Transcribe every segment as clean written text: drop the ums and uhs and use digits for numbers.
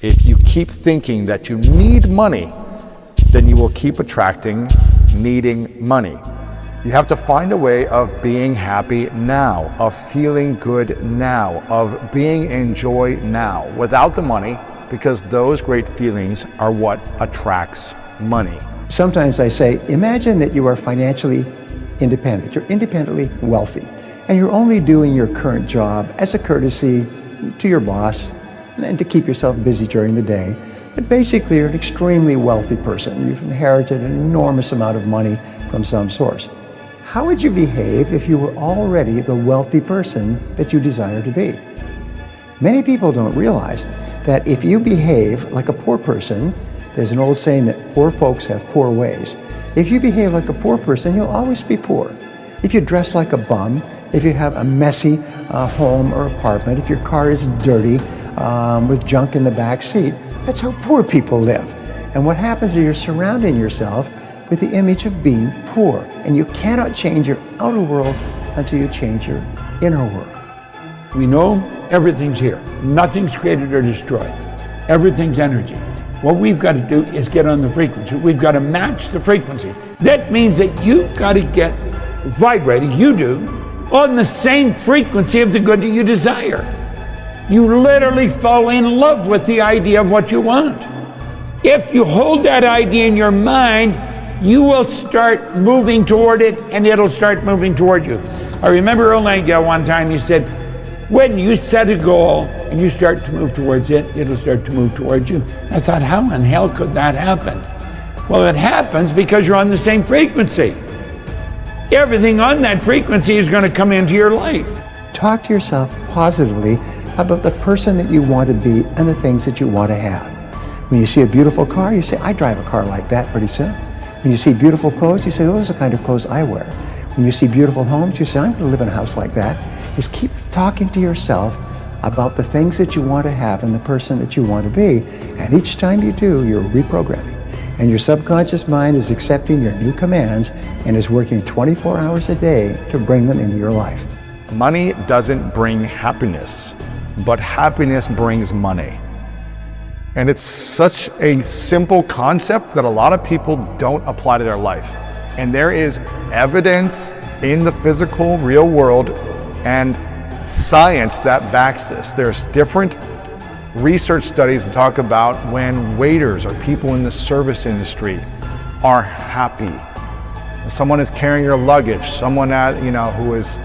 If you keep thinking that you need money, then you will keep attracting needing money. You have to find a way of being happy now, of feeling good now, of being in joy now, without the money, because those great feelings are what attracts money. Sometimes I say, imagine that you are financially independent. You're independently wealthy, and you're only doing your current job as a courtesy to your boss and to keep yourself busy during the day. But basically, you're an extremely wealthy person. You've inherited an enormous amount of money from some source. How would you behave if you were already the wealthy person that you desire to be? Many people don't realize that if you behave like a poor person, there's an old saying that poor folks have poor ways. If you behave like a poor person, you'll always be poor. If you dress like a bum, if you have a messy home or apartment, if your car is dirty with junk in the back seat, that's how poor people live. And what happens is you're surrounding yourself with the image of being poor. And you cannot change your outer world until you change your inner world. We know everything's here. Nothing's created or destroyed. Everything's energy. What we've got to do is get on the frequency. We've got to match the frequency. That means that you've got to get vibrating, you do, on the same frequency of the good that you desire. You literally fall in love with the idea of what you want. If you hold that idea in your mind, you will start moving toward it, and it'll start moving toward you. I remember Earl Nightingale one time, he said, when you set a goal and you start to move towards it, it'll start to move towards you. I thought, how in hell could that happen? Well, it happens because you're on the same frequency. Everything on that frequency is going to come into your life. Talk to yourself positively about the person that you want to be and the things that you want to have. When you see a beautiful car, you say, I drive a car like that pretty soon. When you see beautiful clothes, you say, oh, those are the kind of clothes I wear. When you see beautiful homes, you say, I'm going to live in a house like that. Just keep talking to yourself about the things that you want to have and the person that you want to be. And each time you do, you're reprogramming. And your subconscious mind is accepting your new commands and is working 24 hours a day to bring them into your life. Money doesn't bring happiness, but happiness brings money. And it's such a simple concept that a lot of people don't apply to their life. And there is evidence in the physical, real world and science that backs this. There's different research studies that talk about when waiters or people in the service industry are happy. Someone is carrying your luggage, someone who is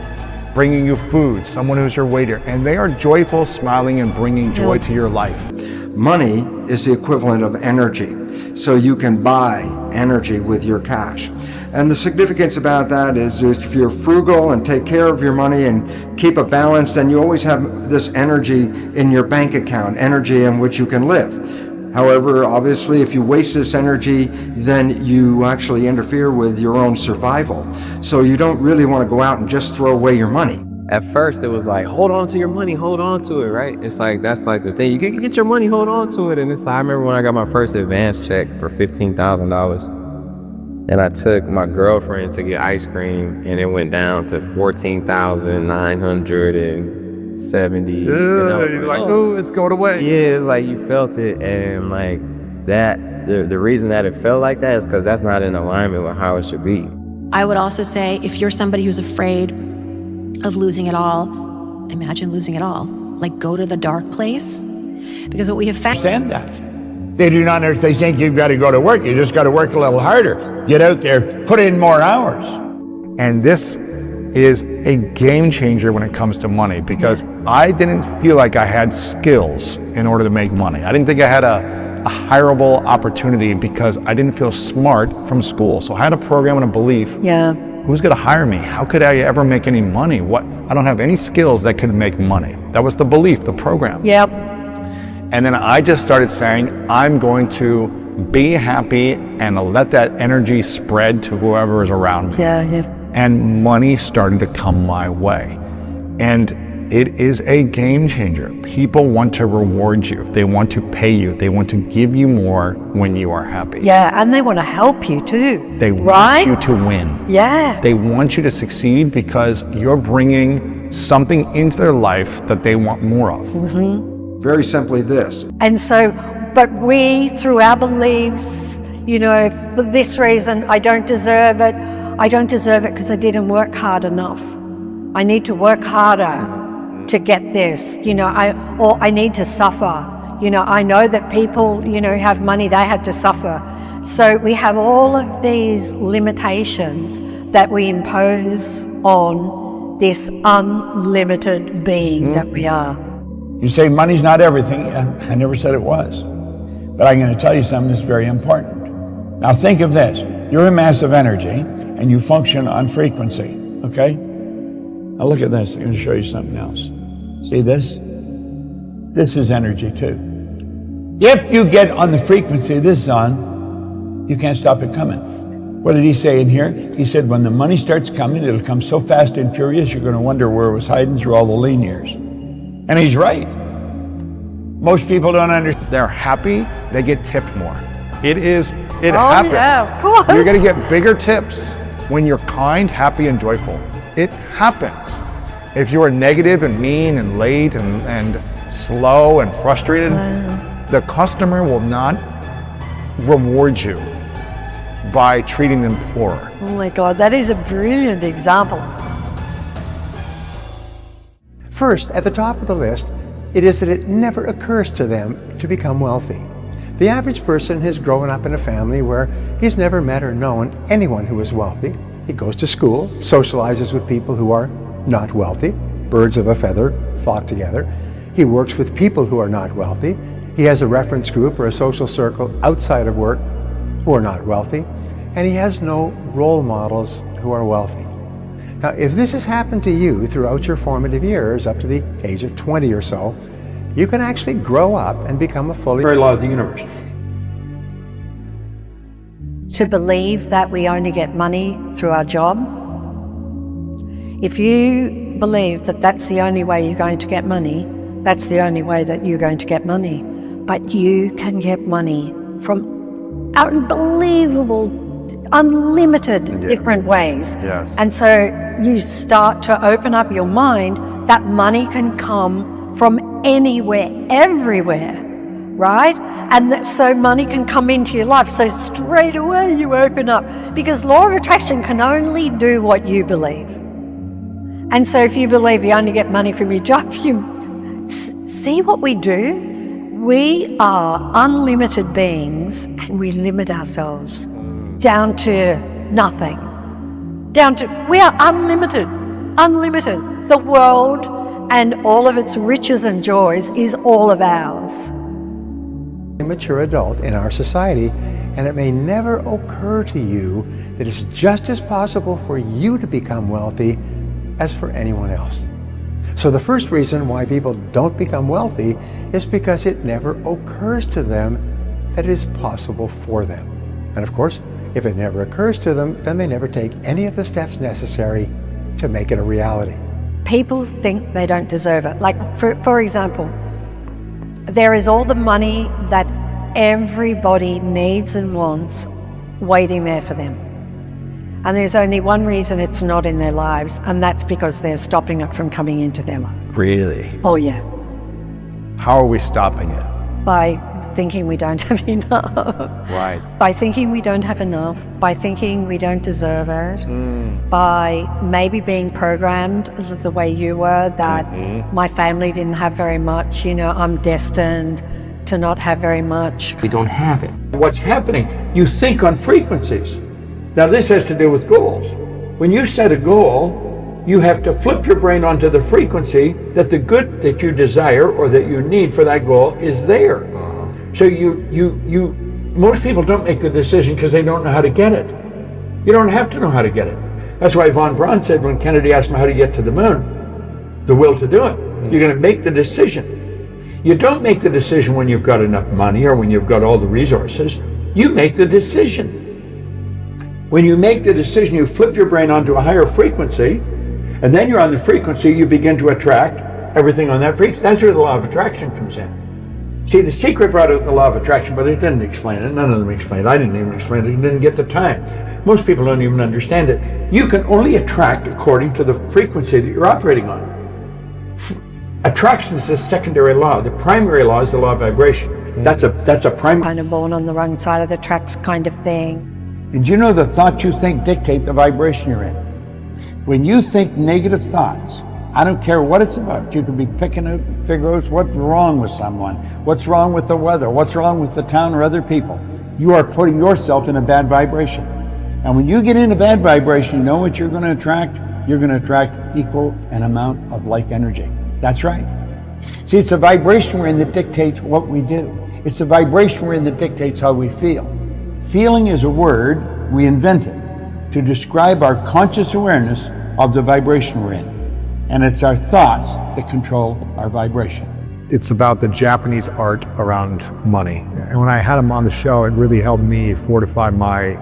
bringing you food, someone who's your waiter, and they are joyful, smiling, and bringing joy to your life. Money is the equivalent of energy, so you can buy energy with your cash. And the significance about that is if you're frugal and take care of your money and keep a balance, then you always have this energy in your bank account, energy in which you can live. However, obviously, if you waste this energy, then you actually interfere with your own survival. So you don't really want to go out and just throw away your money. At first, it was like, hold on to your money, hold on to it, right? It's like, that's like the thing. You can get your money, hold on to it. And it's like, I remember when I got my first advance check for $15,000. And I took my girlfriend to get ice cream, and it went down to $14,970. You're like, oh, it's going away. Yeah, it's like you felt it, and like that. The reason that it felt like that is because that's not in alignment with how it should be. I would also say, if you're somebody who's afraid of losing it all, imagine losing it all. Like, go to the dark place, because what we have found. Understand that. They do not understand. They think you've got to go to work. You just got to work a little harder. Get out there, put in more hours. And this is a game changer when it comes to money, because I didn't feel like I had skills in order to make money. I didn't think I had a hireable opportunity because I didn't feel smart from school. So I had a program and a belief. Yeah. Who's going to hire me? How could I ever make any money? I don't have any skills that could make money. That was the belief, the program. Yep. And then I just started saying, I'm going to be happy and let that energy spread to whoever is around me. Yeah. And money started to come my way. And it is a game changer. People want to reward you. They want to pay you. They want to give you more when you are happy. Yeah, and they want to help you too. They want you to win. Yeah. They want you to succeed because you're bringing something into their life that they want more of. Very simply this. And so, but we, through our beliefs, you know, for this reason, I don't deserve it. I don't deserve it because I didn't work hard enough. I need to work harder to get this, you know, or I need to suffer. You know, I know that people, you know, have money, they had to suffer. So we have all of these limitations that we impose on this unlimited being that we are. You say money's not everything. I never said it was. But I'm going to tell you something that's very important. Now think of this. You're a mass of energy and you function on frequency, okay? Now look at this. I'm going to show you something else. See this? This is energy too. If you get on the frequency this is on, you can't stop it coming. What did he say in here? He said when the money starts coming, it'll come so fast and furious, you're going to wonder where it was hiding through all the lean years. And he's right. Most people don't understand. They're happy, they get tipped more. It happens. Yeah, of course. You're gonna get bigger tips when you're kind, happy, and joyful. It happens. If you are negative and mean and late and slow and frustrated, the customer will not reward you by treating them poorer. Oh my God, that is a brilliant example. First, at the top of the list, it is that it never occurs to them to become wealthy. The average person has grown up in a family where he's never met or known anyone who is wealthy. He goes to school, socializes with people who are not wealthy. Birds of a feather flock together. He works with people who are not wealthy. He has a reference group or a social circle outside of work who are not wealthy. And he has no role models who are wealthy. Now, if this has happened to you throughout your formative years, up to the age of 20 or so, you can actually grow up and become a fully... Very law of the universe. To believe that we only get money through our job, if you believe that that's the only way you're going to get money, that's the only way that you're going to get money. But you can get money from unbelievable, unlimited different ways. Yes. And so you start to open up your mind that money can come from anywhere, everywhere, right? And that, so money can come into your life. So straight away you open up, because law of attraction can only do what you believe. And so if you believe you only get money from your job, you see what we do? We are unlimited beings and we limit ourselves down to nothing. We are unlimited, unlimited. The world and all of its riches and joys is all of ours. A mature adult in our society, and it may never occur to you that it's just as possible for you to become wealthy as for anyone else. So the first reason why people don't become wealthy is because it never occurs to them that it is possible for them. And of course, if it never occurs to them, then they never take any of the steps necessary to make it a reality. People think they don't deserve it. Like, for example, there is all the money that everybody needs and wants waiting there for them. And there's only one reason it's not in their lives, and that's because they're stopping it from coming into their lives. Really? Oh yeah. How are we stopping it? By thinking we don't have enough. Right. By thinking we don't have enough. By thinking we don't deserve it. By maybe being programmed the way you were, that my family didn't have very much, you know, I'm destined to not have very much. We don't have it. What's happening? You think on frequencies. Now this has to do with goals. When you set a goal, you have to flip your brain onto the frequency that the good that you desire or that you need for that goal is there. So most people don't make the decision because they don't know how to get it. You don't have to know how to get it. That's why Von Braun said when Kennedy asked him how to get to the moon, the will to do it. You're going to make the decision. You don't make the decision when you've got enough money or when you've got all the resources. You make the decision. When you make the decision, you flip your brain onto a higher frequency, and then you're on the frequency, you begin to attract everything on that frequency. That's where the law of attraction comes in. See, The Secret brought out the law of attraction, but it didn't explain it. None of them explained it. I didn't even explain it. I didn't get the time. Most people don't even understand it. You can only attract according to the frequency that you're operating on. Attraction is a secondary law. The primary law is the law of vibration. That's a primary. Kind of born on the wrong side of the tracks kind of thing. And you know the thoughts you think dictate the vibration you're in. When you think negative thoughts, I don't care what it's about. You could be picking out, figure out what's wrong with someone, what's wrong with the weather, what's wrong with the town or other people. You are putting yourself in a bad vibration. And when you get in a bad vibration, you know what you're going to attract? You're going to attract equal an amount of like energy. That's right. See, it's the vibration we're in that dictates what we do. It's the vibration we're in that dictates how we feel. Feeling is a word we invented to describe our conscious awareness of the vibration we're in. And it's our thoughts that control our vibration. It's about the Japanese art around money. And when I had him on the show, it really helped me fortify my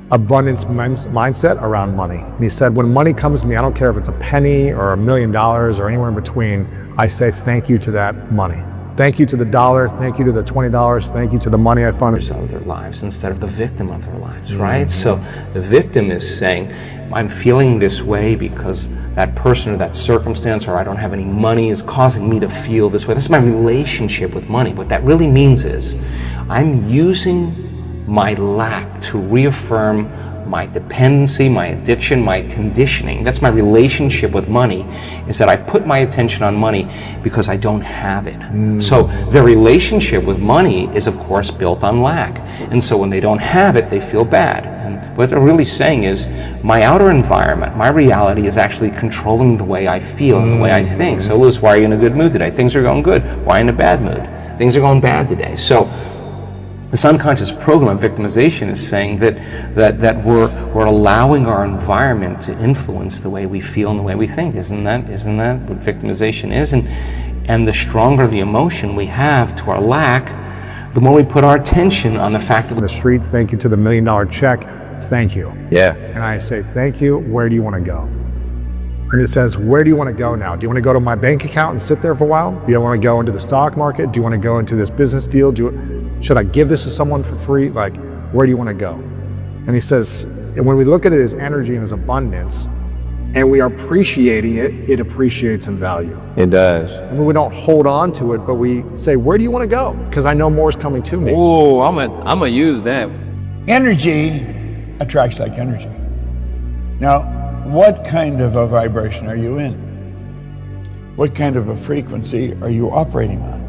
abundance mindset around money. And he said, when money comes to me, I don't care if it's a penny or $1 million or anywhere in between, I say thank you to that money. Thank you to the dollar, thank you to the $20, thank you to the money I found. Of their lives instead of the victim of their lives, right? So the victim is saying, I'm feeling this way because that person or that circumstance or I don't have any money is causing me to feel this way. That's my relationship with money. What that really means is I'm using my lack to reaffirm my dependency, my addiction, my conditioning. That's my relationship with money, is that I put my attention on money because I don't have it. So their relationship with money is of course built on lack. And so when they don't have it, they feel bad. And what they're really saying is my outer environment, my reality is actually controlling the way I feel and the way I think. So Louis, why are you in a good mood today? Things are going good. Why in a bad mood? Things are going bad today. So this unconscious program of victimization is saying that we're allowing our environment to influence the way we feel and the way we think. Isn't that what victimization is? And the stronger the emotion we have to our lack, the more we put our attention on the fact that In the streets, thank you to the $1 million check, thank you. Yeah. And I say, thank you, where do you want to go? And it says, where do you want to go now? Do you want to go to my bank account and sit there for a while? Do you want to go into the stock market? Do you want to go into this business deal? Should I give this to someone for free? Like, where do you want to go? And he says, and when we look at it as energy and as abundance, and we are appreciating it, it appreciates in value. It does. I mean, we don't hold on to it, but we say, where do you want to go? Because I know more is coming to me. Oh, I'm gonna use that. Energy attracts like energy. Now, what kind of a vibration are you in? What kind of a frequency are you operating on?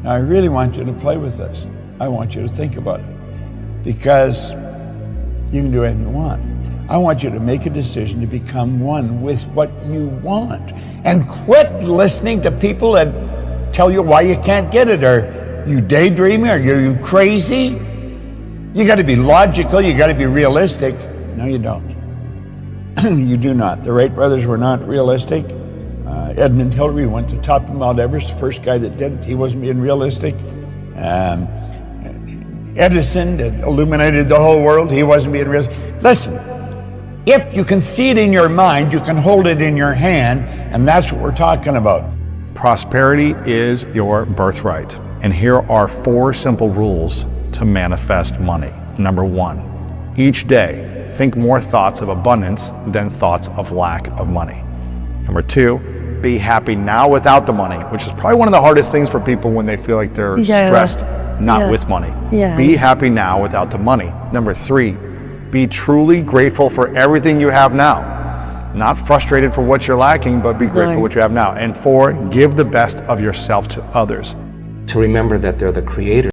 Now, I really want you to play with this. I want you to think about it, because you can do anything you want. I want you to make a decision to become one with what you want, and quit listening to people that tell you why you can't get it. Are you daydreaming? Are you crazy? You got to be logical. You got to be realistic. No, you don't. You do not. The Wright brothers were not realistic. Edmund Hillary went to top of Mount Everest, the first guy that did it. He wasn't being realistic. Edison that illuminated the whole world, he wasn't being realistic. Listen, if you can see it in your mind, you can hold it in your hand, and that's what we're talking about. Prosperity is your birthright. And here are 4 simple rules to manifest money. Number 1, each day, think more thoughts of abundance than thoughts of lack of money. Number 2, be happy now without the money, which is probably one of the hardest things for people when they feel like they're stressed, not with money. Be happy now without the money. Number 3, be truly grateful for everything you have now. Not frustrated for what you're lacking, but be grateful for what you have now. And 4, give the best of yourself to others. to remember that they're the creator.